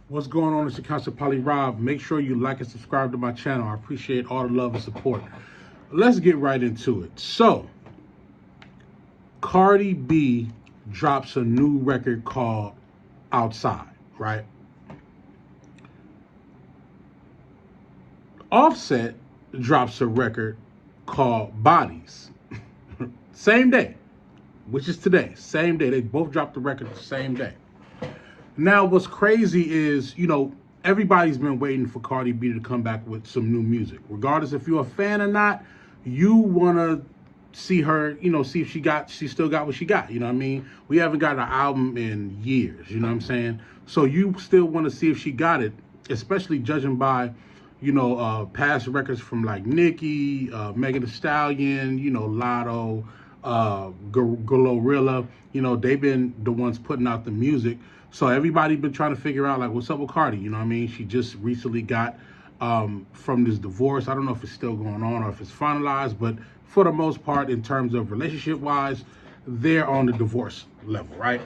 What's going on? It's your Council Polly Rob. Make sure you like and subscribe to my channel. I appreciate all the love and support. Let's get right into it. So, Cardi B drops a new record called Outside, right? Offset drops a record called Bodies. Same day, which is today. Same day. They both dropped the record the same day. Now, what's crazy is, everybody's been waiting for Cardi B to come back with some new music. Regardless if you're a fan or not, you want to see her, see if she still got what she got. You know what I mean? We haven't got an album in years, you know what I'm saying? So you still want to see if she got it, especially judging by, past records from like Nicki, Megan Thee Stallion, Lotto, Glorilla. They've been the ones putting out the music. So everybody been trying to figure out, like, what's up with Cardi? You know what I mean? She just recently got from this divorce. I don't know if it's still going on or if it's finalized, but for the most part, in terms of relationship-wise, they're on the divorce level, right?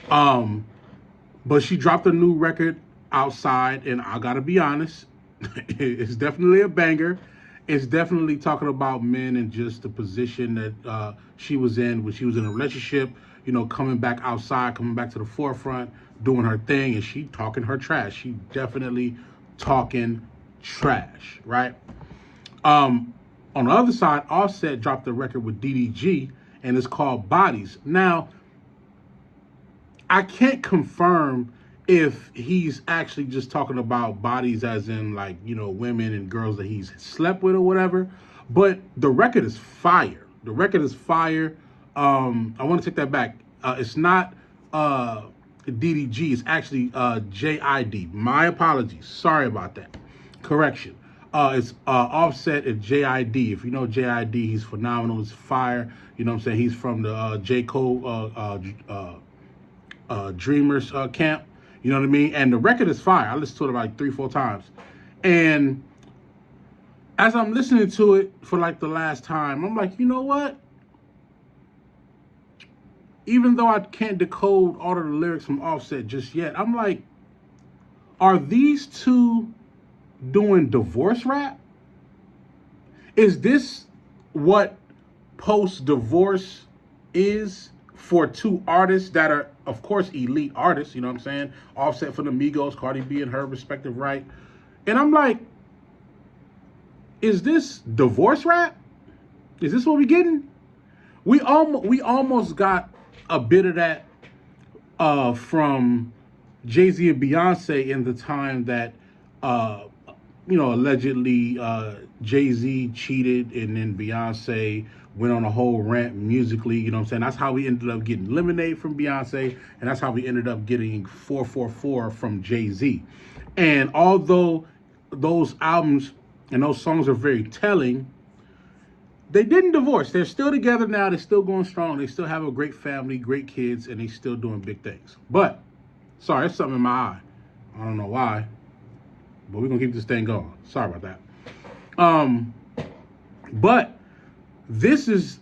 But she dropped a new record, Outside, and I gotta be honest, it's definitely a banger. It's definitely talking about men and just the position that she was in when she was in a relationship, coming back outside, coming back to the forefront, doing her thing, and she talking her trash. She definitely talking trash, right? On the other side, Offset dropped a record with DDG, and it's called Bodies. Now, I can't confirm if he's actually just talking about bodies as in, like, women and girls that he's slept with or whatever, but the record is fire. The record is fire. I want to take that back. It's not DDG. It's actually JID. My apologies. Sorry about that. Correction. It's Offset and JID. If you know JID, he's phenomenal. It's fire. You know what I'm saying? He's from the J. Cole Dreamers camp. You know what I mean? And the record is fire. I listened to it like 3-4 times. And as I'm listening to it for like the last time, I'm like, you know what? Even though I can't decode all of the lyrics from Offset just yet, I'm like, are these two doing divorce rap? Is this what post-divorce is for two artists that are, of course, elite artists, you know what I'm saying? Offset for the Migos, Cardi B in her respective right. And I'm like, is this divorce rap? Is this what we getting? We almost got a bit of that from Jay-Z and Beyonce in the time that, allegedly Jay-Z cheated and then Beyonce went on a whole rant musically, you know what I'm saying? That's how we ended up getting Lemonade from Beyonce, and that's how we ended up getting 444 from Jay-Z. And although those albums and those songs are very telling, they didn't divorce. They're still together now. They're still going strong. They still have a great family, great kids, and they still doing big things. But, sorry, there's something in my eye. I don't know why, but we're going to keep this thing going. Sorry about that. But this is,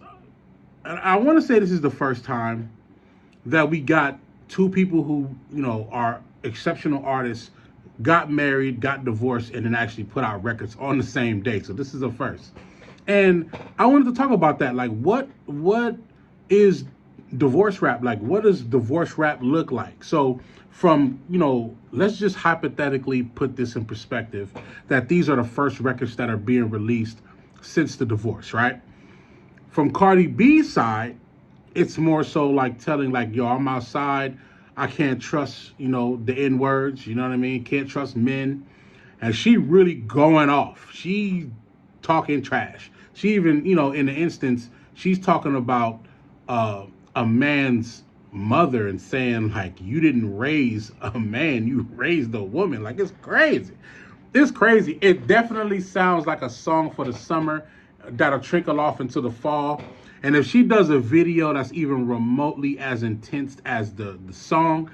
I want to say this is the first time that we got two people who, are exceptional artists, got married, got divorced, and then actually put out records on the same day. So this is a first. And I wanted to talk about that. Like, what is divorce rap? Like, what does divorce rap look like? So from, let's just hypothetically put this in perspective, that these are the first records that are being released since the divorce, right? From Cardi B's side, it's more so like telling, like, yo, I'm outside. I can't trust, the N-words, you know what I mean? Can't trust men. And she really going off. She talking trash. She even, in the instance, she's talking about a man's mother and saying, like, you didn't raise a man, you raised a woman. Like, it's crazy. It's crazy. It definitely sounds like a song for the summer that'll trickle off into the fall. And if she does a video that's even remotely as intense as the song,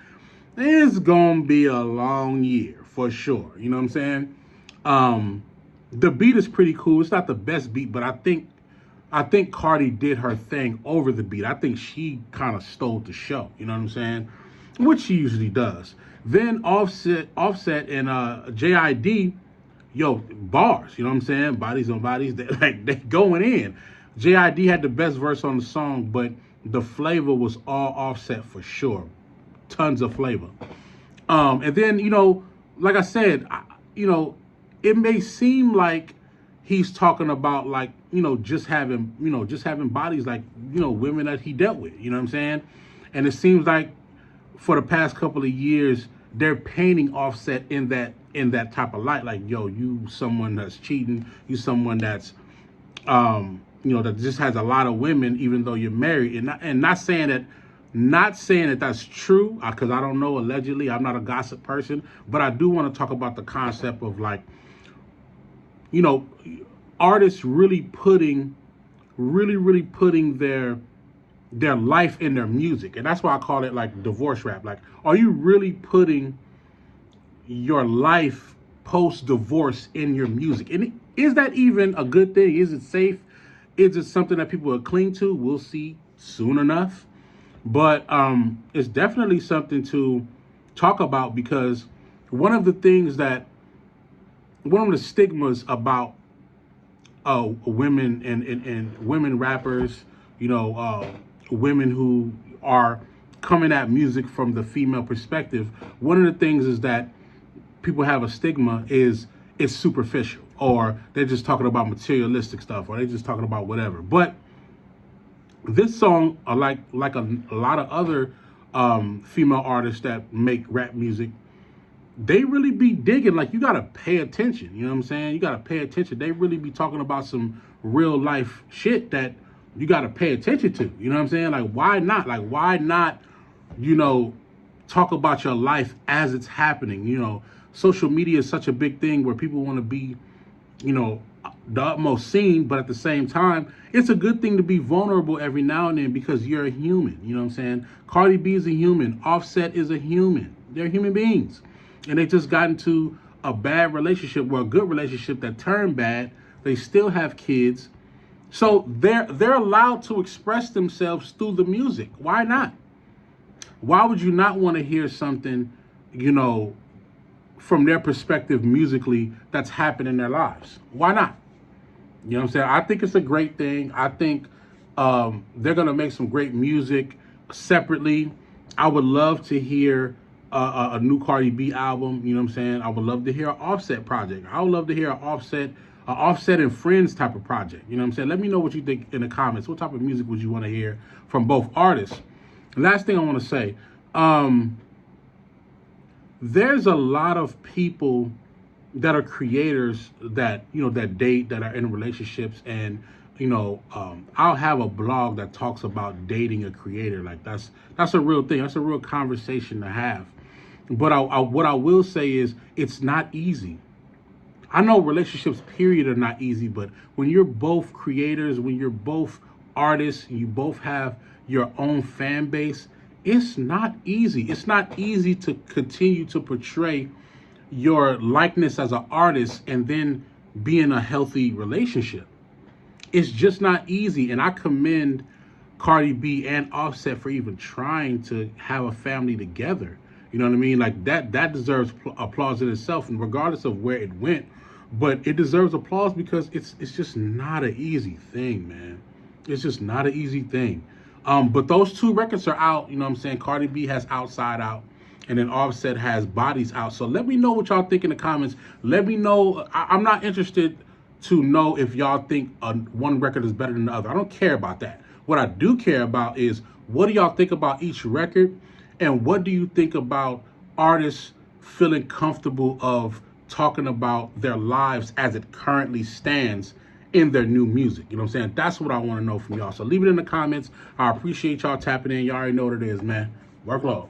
it's gonna be a long year for sure. You know what I'm saying? The beat is pretty cool. It's not the best beat, but I think Cardi did her thing over the beat. I think she kind of stole the show. You know what I'm saying? Which she usually does. Then Offset and JID, yo, bars. You know what I'm saying? Bodies on bodies. They going in. JID had the best verse on the song, but the flavor was all Offset for sure. Tons of flavor. And then, like I said, it may seem like he's talking about like, just having bodies like, women that he dealt with, you know what I'm saying? And it seems like for the past couple of years, they're painting Offset in that type of light. Like, yo, you someone that's cheating, you someone that's, that just has a lot of women, even though you're married. And not saying that that's true, because I don't know, allegedly. I'm not a gossip person, but I do want to talk about the concept of like, artists really putting their life in their music. And that's why I call it like divorce rap. Like, are you really putting your life post-divorce in your music? And is that even a good thing? Is it safe? Is it something that people will cling to? We'll see soon enough. But it's definitely something to talk about, because one of the stigmas about women and women rappers, women who are coming at music from the female perspective, one of the things is that people have a stigma is it's superficial, or they're just talking about materialistic stuff, or they're just talking about whatever. But this song, like a lot of other female artists that make rap music, they really be digging. Like, you got to pay attention. You know what I'm saying? You got to pay attention. They really be talking about some real life shit that you got to pay attention to. You know what I'm saying? Like, why not? Like, why not, talk about your life as it's happening? Social media is such a big thing where people want to be, the utmost seen, but at the same time, it's a good thing to be vulnerable every now and then, because you're a human. You know what I'm saying? Cardi B is a human. Offset is a human. They're human beings. And they just got into a bad relationship, or a good relationship that turned bad. They still have kids. So they're allowed to express themselves through the music. Why not? Why would you not want to hear something, from their perspective musically that's happened in their lives? Why not? You know what I'm saying? I think it's a great thing. I think they're going to make some great music separately. I would love to hear a new Cardi B album. You know what I'm saying? I would love to hear an Offset project. I would love to hear an Offset and Friends type of project. You know what I'm saying? Let me know what you think in the comments. What type of music would you want to hear from both artists? Last thing I want to say, there's a lot of people that are creators that, that date, that are in relationships. And, I'll have a blog that talks about dating a creator. Like, that's a real thing. That's a real conversation to have. But what I will say is, it's not easy. I know relationships, period, are not easy. But when you're both creators, when you're both artists, you both have your own fan base, it's not easy. It's not easy to continue to portray your likeness as an artist and then be in a healthy relationship. It's just not easy. And I commend Cardi B and Offset for even trying to have a family together. You know what I mean? Like, that deserves applause in itself, and regardless of where it went. But it deserves applause because it's just not an easy thing, man. It's just not an easy thing. But those two records are out. You know what I'm saying? Cardi B has Outside out, and then Offset has Bodies out. So let me know what y'all think in the comments. Let me know. I'm not interested to know if y'all think one record is better than the other. I don't care about that. What I do care about is, what do y'all think about each record? And what do you think about artists feeling comfortable of talking about their lives as it currently stands in their new music? You know what I'm saying? That's what I want to know from y'all. So leave it in the comments. I appreciate y'all tapping in. Y'all already know what it is, man. Work low.